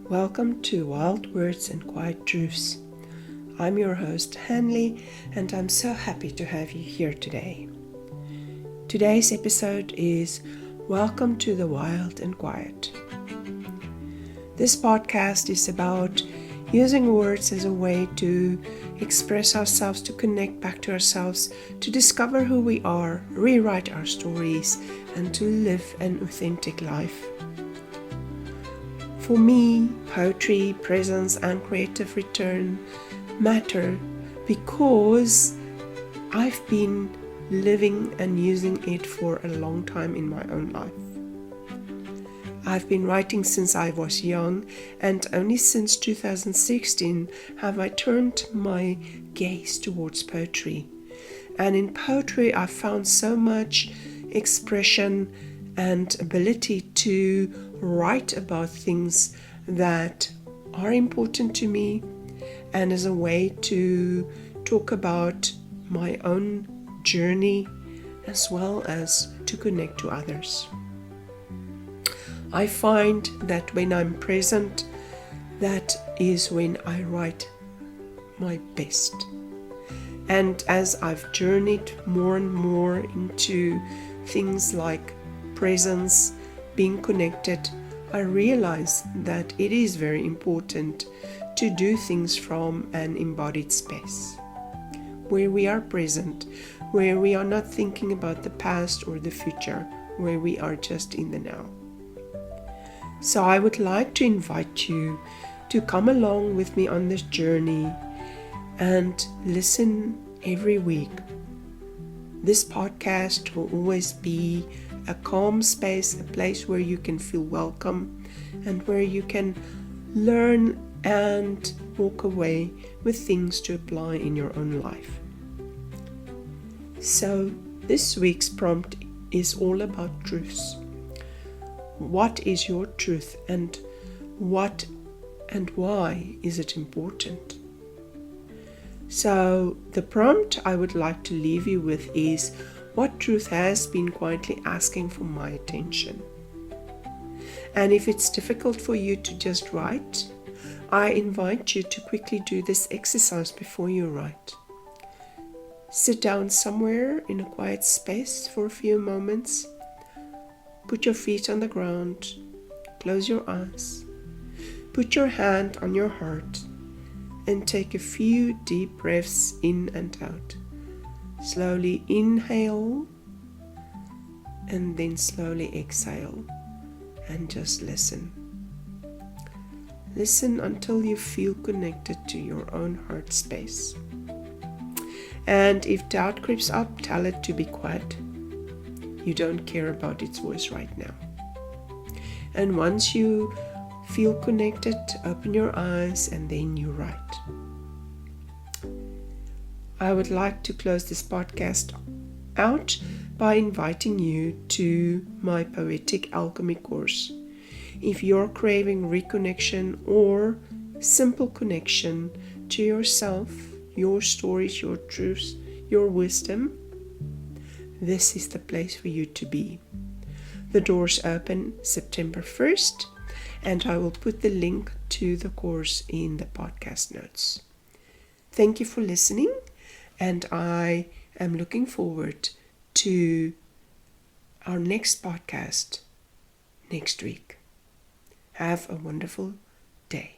Welcome to Wild Words and Quiet Truths. I'm your host, Hanley, and I'm so happy to have you here today. Today's episode is Welcome to the Wild and Quiet. This podcast is about using words as a way to express ourselves, to connect back to ourselves, to discover who we are, rewrite our stories, and to live an authentic life. For me, poetry, presence, and creative return matter because I've been living and using it for a long time in my own life. I've been writing since I was young, and only since 2016 have I turned my gaze towards poetry. And in poetry, I found so much expression and ability to write about things that are important to me, and as a way to talk about my own journey as well as to connect to others. I find that when I'm present, that is when I write my best. And as I've journeyed more and more into things like presence, being connected, I realize that it is very important to do things from an embodied space, where we are present, where we are not thinking about the past or the future, where we are just in the now. So I would like to invite you to come along with me on this journey and listen every week. This podcast will always be a calm space, a place where you can feel welcome and where you can learn and walk away with things to apply in your own life. So this week's prompt is all about truths. What is your truth, and what and why is it important? So the prompt I would like to leave you with is, what truth has been quietly asking for my attention? And if it's difficult for you to just write, I invite you to quickly do this exercise before you write. Sit down somewhere in a quiet space for a few moments. Put your feet on the ground. Close your eyes. Put your hand on your heart and take a few deep breaths in and out. Slowly inhale and then slowly exhale, and just listen. Listen until you feel connected to your own heart space. And if doubt creeps up, tell it to be quiet. You don't care about its voice right now. And once you feel connected, open your eyes and then you write. I would like to close this podcast out by inviting you to my Poetic Alchemy course. If you're craving reconnection or simple connection to yourself, your stories, your truths, your wisdom, this is the place for you to be. The doors open September 1st, and I will put the link to the course in the podcast notes. Thank you for listening, and I am looking forward to our next podcast next week. Have a wonderful day.